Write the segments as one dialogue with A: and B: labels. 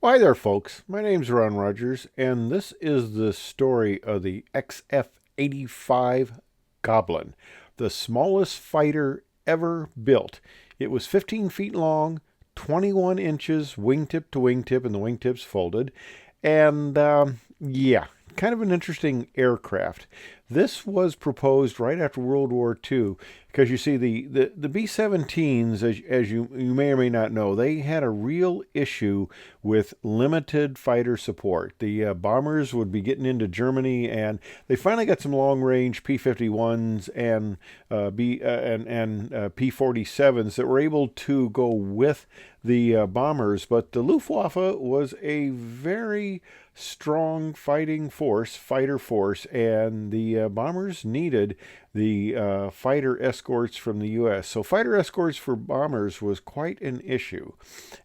A: Hi there, folks. My name's Ron Rogers, and this is the story of the XF-85 Goblin, the smallest fighter ever built. It was 15 feet long, 21 inches wingtip to wingtip, and the wingtips folded. And yeah, kind of an interesting aircraft. This was proposed right after World War II because you see the B-17s, as you may or may not know, they had a real issue with limited fighter support. The bombers would be getting into Germany, and they finally got some long-range P-51s and P-47s that were able to go with the bombers. But the Luftwaffe was a very strong fighter force, and the bombers needed the fighter escorts from the U.S. So fighter escorts for bombers was quite an issue.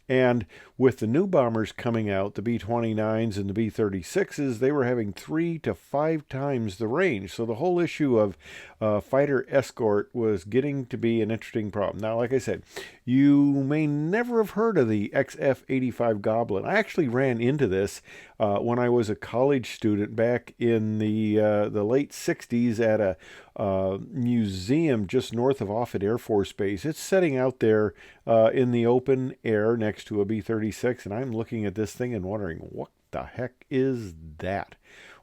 A: And with the new bombers coming out, the B-29s and the B-36s, they were having 3 to 5 times the range. So the whole issue of fighter escort was getting to be an interesting problem. Now, like I said, you may never have heard of the XF-85 Goblin. I actually ran into this when I was a college student back in the late 60s at a museum just north of Offutt Air Force Base. It's setting out there in the open air next to a B-36, and I'm looking at this thing and wondering, what the heck is that?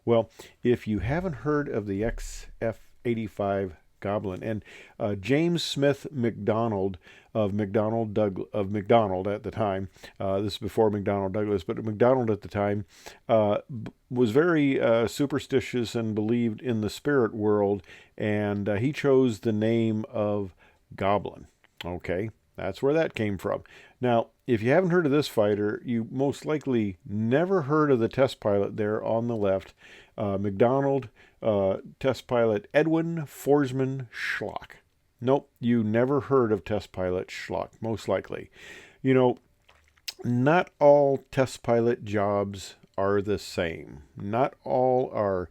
A: Well, if you haven't heard of the XF-85 Goblin, and James Smith McDonald of McDonald at the time, this is before McDonnell Douglas, but McDonald at the time was very superstitious and believed in the spirit world, and he chose the name of Goblin. Okay, that's where that came from. Now, if you haven't heard of this fighter, you most likely never heard of the test pilot there on the left, McDonald, test pilot Edwin Forsman Schlock. Nope, you never heard of test pilot Schlock, most likely. You know, not all test pilot jobs are the same. Not all are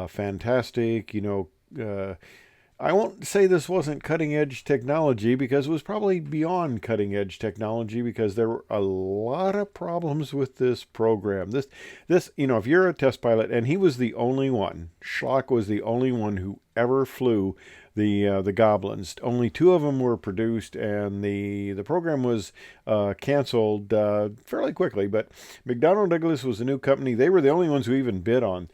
A: fantastic. I won't say this wasn't cutting edge technology because it was probably beyond cutting edge technology because there were a lot of problems with this program. If you're a test pilot, and he was the only one, Schlock was the only one who ever flew the Goblins. Only 2 of them were produced, and the program was canceled fairly quickly. But McDonnell Douglas was a new company. They were the only ones who even bid on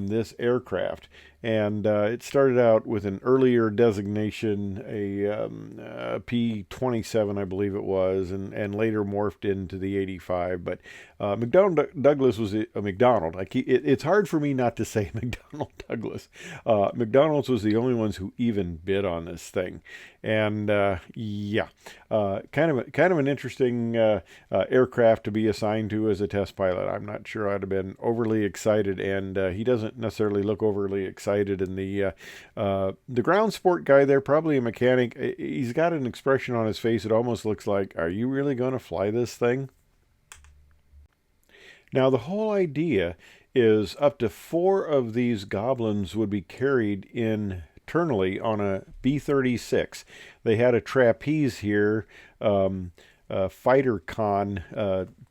A: this aircraft. And it started out with an earlier designation, a P-27, I believe it was, and later morphed into the 85. But McDonnell Douglas was McDonald. It's hard for me not to say McDonnell Douglas. McDonald's was the only ones who even bid on this thing, and kind of an interesting aircraft to be assigned to as a test pilot. I'm not sure I'd have been overly excited, and he doesn't necessarily look overly excited. And the ground sport guy there, probably a mechanic, he's got an expression on his face. It almost looks like, "Are you really going to fly this thing?" Now, the whole idea is up to 4 of these goblins would be carried internally on a B-36. They had a trapeze here, fighter con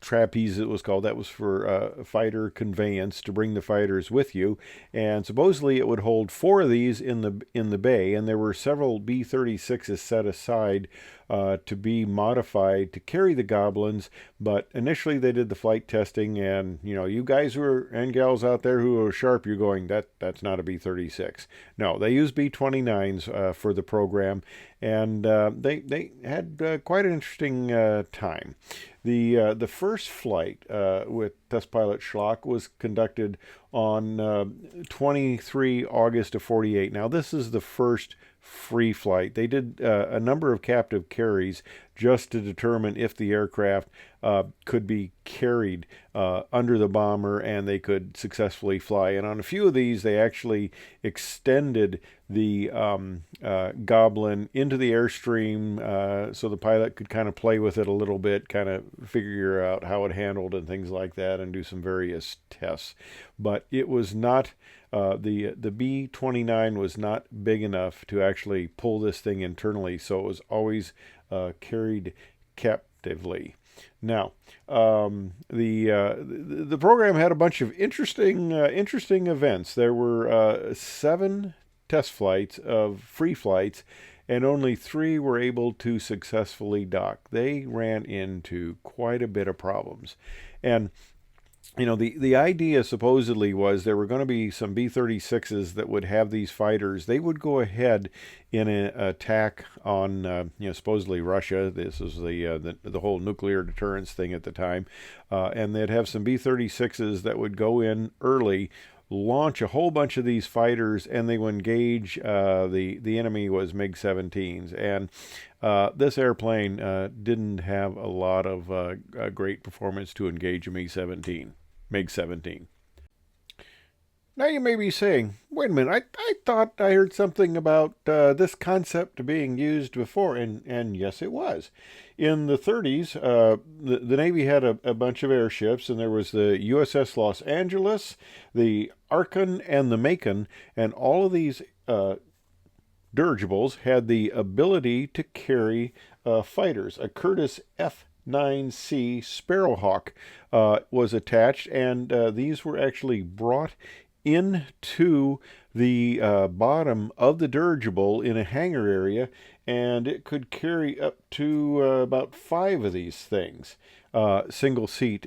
A: trapeze it was called. That was for fighter conveyance to bring the fighters with you, and supposedly it would hold 4 of these in the bay, and there were several B-36s set aside to be modified to carry the Goblins. But initially they did the flight testing, and you guys and gals out there who are sharp, you're going, that's not a B-36. No, they used B-29s for the program, and they had quite an interesting time. The first flight with test pilot Schlock was conducted on 23 August of 48. Now, this is the first free flight. They did a number of captive carries just to determine if the aircraft could be carried under the bomber and they could successfully fly. And on a few of these, they actually extended the Goblin into the airstream so the pilot could kind of play with it a little bit, kind of figure out how it handled and things like that, and do some various tests. But it was not the B-29 was not big enough to actually pull this thing internally, so it was always carried captively. Now, the program had a bunch of interesting events. There were 7 test flights of free flights, and only 3 were able to successfully dock. They ran into quite a bit of problems, and the idea supposedly was there were going to be some B-36s that would have these fighters. They would go ahead in an attack on, supposedly Russia. This was the whole nuclear deterrence thing at the time. And they'd have some B-36s that would go in early, launch a whole bunch of these fighters, and they would engage. The enemy was MiG-17s. And this airplane didn't have a lot of great performance to engage a MiG-17. Now you may be saying, wait a minute, I thought I heard something about this concept being used before, and yes, it was. In the 30s, the Navy had a bunch of airships, and there was the USS Los Angeles, the Archon, and the Macon, and all of these dirigibles had the ability to carry fighters. A Curtiss F-9C Sparrowhawk was attached, and these were actually brought into the bottom of the dirigible in a hangar area, and it could carry up to about 5 of these things, single-seat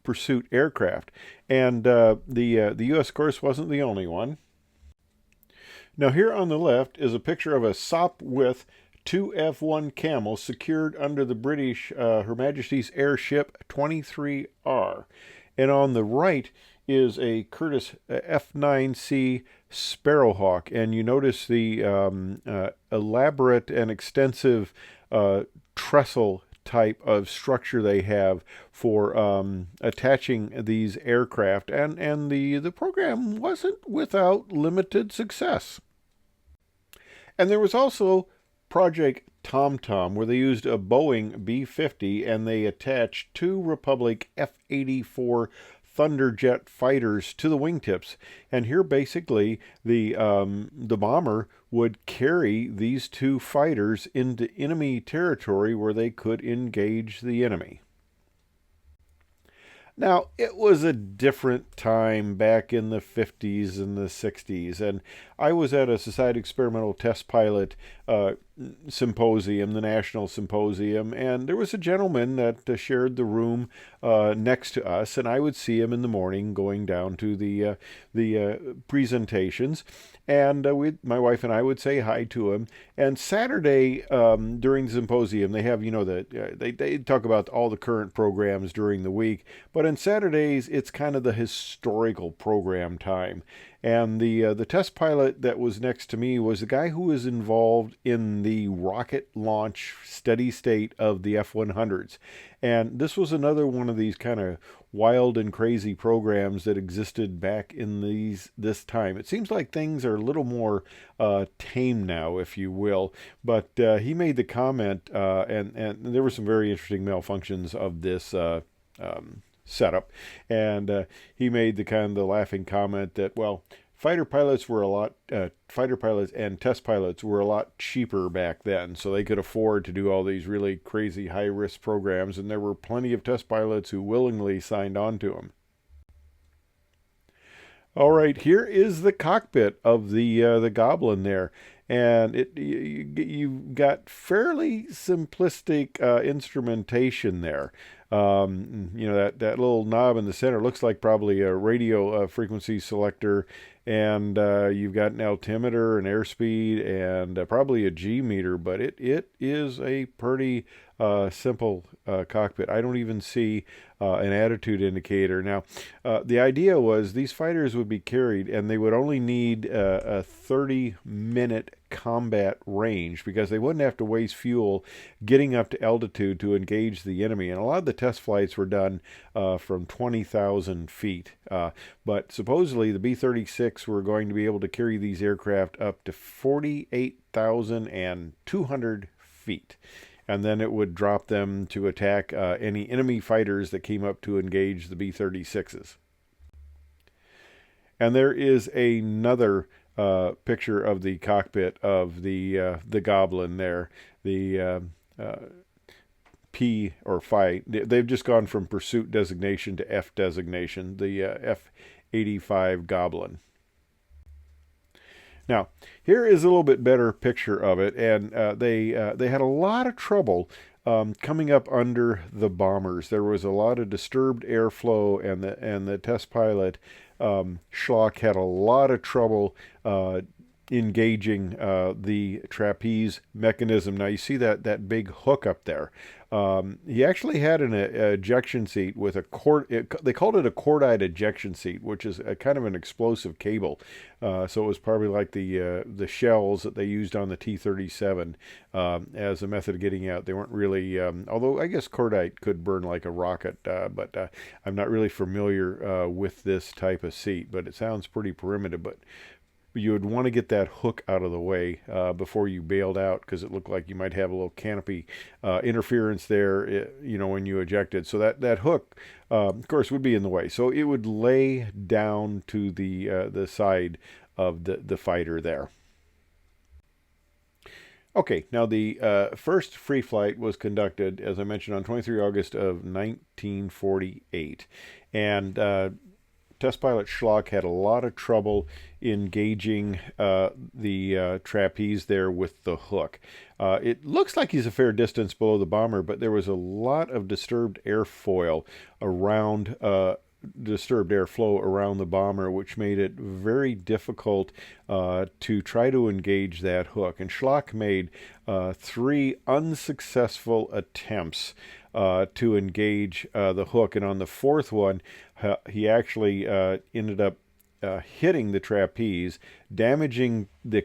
A: pursuit aircraft. And the U.S., of course, wasn't the only one. Now here on the left is a picture of a Sopwith 2F1 Camel secured under the British Her Majesty's Airship 23R. And on the right is a Curtiss F-9C Sparrowhawk. And you notice the elaborate and extensive trestle type of structure they have for attaching these aircraft. And the program wasn't without limited success. And there was also Project TomTom, where they used a Boeing B-50 and they attached 2 Republic F-84 Thunderjet fighters to the wingtips. And here basically the bomber would carry these 2 fighters into enemy territory where they could engage the enemy. Now, it was a different time back in the 50s and the 60s, and I was at a Society Experimental Test Pilot symposium, the National Symposium, and there was a gentleman that shared the room next to us, and I would see him in the morning going down to the presentations, and my wife and I would say hi to him. And Saturday during the symposium, they have, they talk about all the current programs during the week, but on Saturdays it's kind of the historical program time. And the test pilot that was next to me was the guy who was involved in the rocket launch steady state of the F-100s. And this was another one of these kind of wild and crazy programs that existed back in this time. It seems like things are a little more tame now, if you will. But he made the comment, and there were some very interesting malfunctions of this setup, and he made the laughing comment that, well, fighter pilots and test pilots were a lot cheaper back then, so they could afford to do all these really crazy high-risk programs, and there were plenty of test pilots who willingly signed on to them. All right, here is the cockpit of the Goblin there, and you've got fairly simplistic instrumentation there. That little knob in the center looks like probably a radio frequency selector, and you've got an altimeter, an airspeed, and probably a G meter, but it is a pretty simple cockpit. I don't even see an attitude indicator. Now, the idea was these fighters would be carried, and they would only need a 30-minute combat range because they wouldn't have to waste fuel getting up to altitude to engage the enemy. And a lot of the test flights were done from 20,000 feet. But supposedly the B-36 were going to be able to carry these aircraft up to 48,200 feet. And then it would drop them to attack any enemy fighters that came up to engage the B-36s. And there is another picture of the cockpit of the Goblin there. The P or fight. They've just gone from pursuit designation to F designation, the F-85 Goblin. Now, here is a little bit better picture of it, and they had a lot of trouble coming up under the bombers. There was a lot of disturbed airflow, and the test pilot Schlock had a lot of trouble engaging the trapeze mechanism. Now you see that big hook up there. He actually had an ejection seat with a they called it a cordite ejection seat, which is a kind of an explosive cable. So it was probably like the shells that they used on the T-37 as a method of getting out. They weren't really, although I guess cordite could burn like a rocket, but I'm not really familiar with this type of seat. But it sounds pretty primitive. But you would want to get that hook out of the way before you bailed out, because it looked like you might have a little canopy interference there, when you ejected. So that hook, of course, would be in the way. So it would lay down to the side of the fighter there. Okay, now the first free flight was conducted, as I mentioned, on 23 August of 1948. And test pilot Schlock had a lot of trouble engaging the trapeze there with the hook. It looks like he's a fair distance below the bomber, but there was a lot of disturbed airfoil around disturbed airflow around the bomber, which made it very difficult to try to engage that hook. And Schlock made 3 unsuccessful attempts to engage the hook, and on the 4th one, he actually ended up hitting the trapeze, damaging the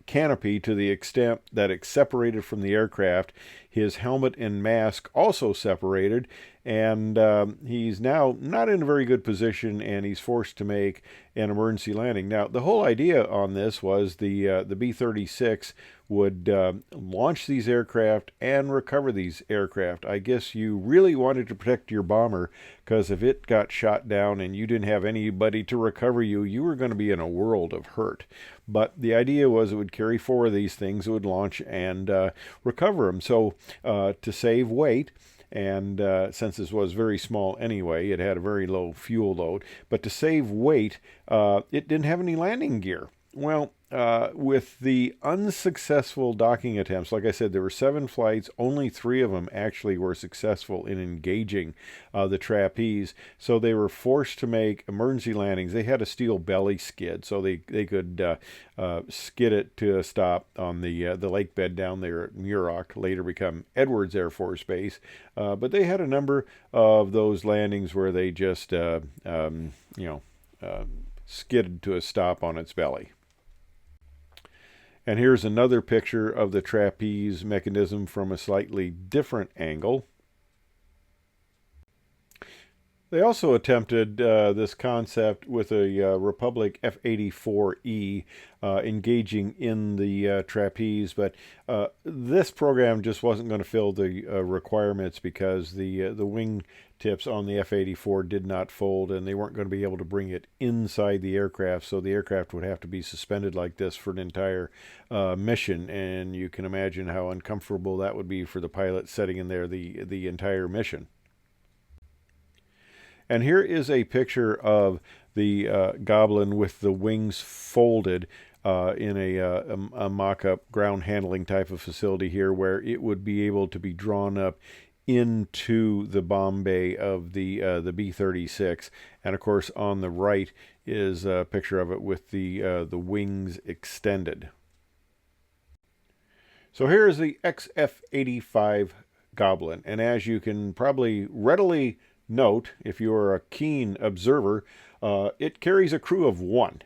A: canopy to the extent that it separated from the aircraft. His helmet and mask also separated, and he's now not in a very good position, and he's forced to make an emergency landing. Now, the whole idea on this was the B-36 would launch these aircraft and recover these aircraft. I guess you really wanted to protect your bomber, because if it got shot down and you didn't have anybody to recover you, you were going to be in a world of hurt. But the idea was it would carry 4 of these things, it would launch and recover them. So to save weight, and since this was very small anyway, it had a very low fuel load, but to save weight, it didn't have any landing gear. Well, with the unsuccessful docking attempts, like I said, there were 7 flights. Only 3 of them actually were successful in engaging the trapeze. So they were forced to make emergency landings. They had a steel belly skid, so they could skid it to a stop on the lake bed down there at Muroc, later become Edwards Air Force Base. But they had a number of those landings where they just, skidded to a stop on its belly. And here's another picture of the trapeze mechanism from a slightly different angle. They also attempted this concept with a Republic F-84E engaging in the trapeze, but this program just wasn't going to fill the requirements, because the wing tips on the F-84 did not fold, and they weren't going to be able to bring it inside the aircraft, so the aircraft would have to be suspended like this for an entire mission, and you can imagine how uncomfortable that would be for the pilot sitting in there the entire mission. And here is a picture of the Goblin with the wings folded in a mock-up ground handling type of facility here, where it would be able to be drawn up into the bomb bay of the B-36. And of course, on the right is a picture of it with the wings extended. So here is the XF-85 Goblin, and as you can probably readily note, if you are a keen observer, it carries a crew of 1.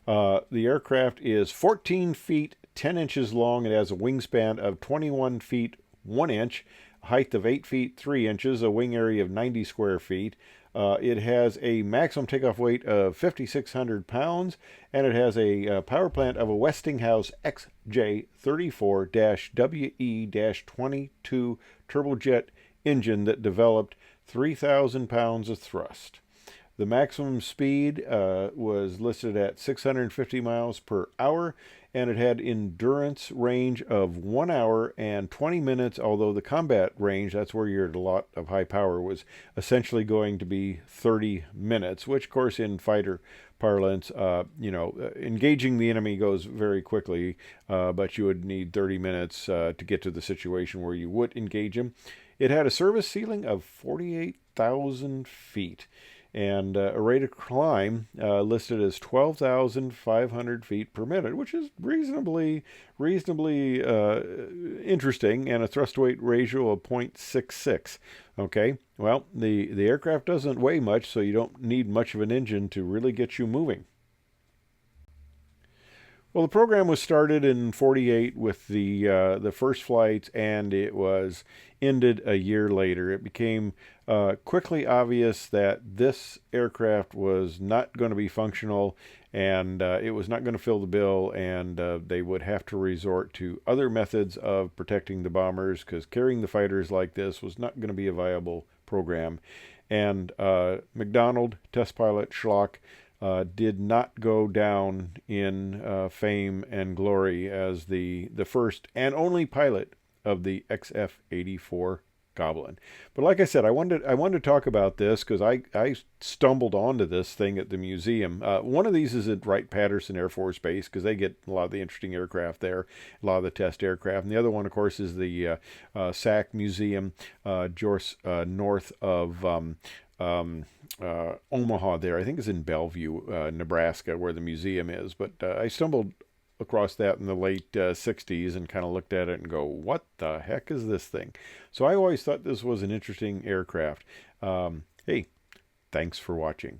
A: The aircraft is 14 feet 10 inches long. It has a wingspan of 21 feet 1 inch, a height of 8 feet 3 inches, a wing area of 90 square feet. It has a maximum takeoff weight of 5,600 pounds, and it has a power plant of a Westinghouse XJ34-WE-22 turbojet engine that developed 3,000 pounds of thrust. The maximum speed was listed at 650 miles per hour, and it had endurance range of 1 hour and 20 minutes, although the combat range, that's where you're at a lot of high power, was essentially going to be 30 minutes, which, of course, in fighter parlance, engaging the enemy goes very quickly, but you would need 30 minutes to get to the situation where you would engage him. It had a service ceiling of 48,000 feet and a rate of climb listed as 12,500 feet per minute, which is reasonably interesting, and a thrust weight ratio of 0.66. Okay, well, the aircraft doesn't weigh much, so you don't need much of an engine to really get you moving. Well, the program was started in '48 with the first flights, and it was ended a year later. It became quickly obvious that this aircraft was not going to be functional, and it was not going to fill the bill, and they would have to resort to other methods of protecting the bombers, because carrying the fighters like this was not going to be a viable program. And McDonald, test pilot Schlock, did not go down in fame and glory as the first and only pilot of the XF-84 Goblin. But like I said, I wanted to talk about this because I stumbled onto this thing at the museum. One of these is at Wright-Patterson Air Force Base, because they get a lot of the interesting aircraft there, a lot of the test aircraft. And the other one, of course, is the SAC Museum, just north of Omaha there. I think it's in Bellevue, Nebraska, where the museum is. But I stumbled across that in the late 60s and kind of looked at it and go, what the heck is this thing? So I always thought this was an interesting aircraft. Hey, thanks for watching.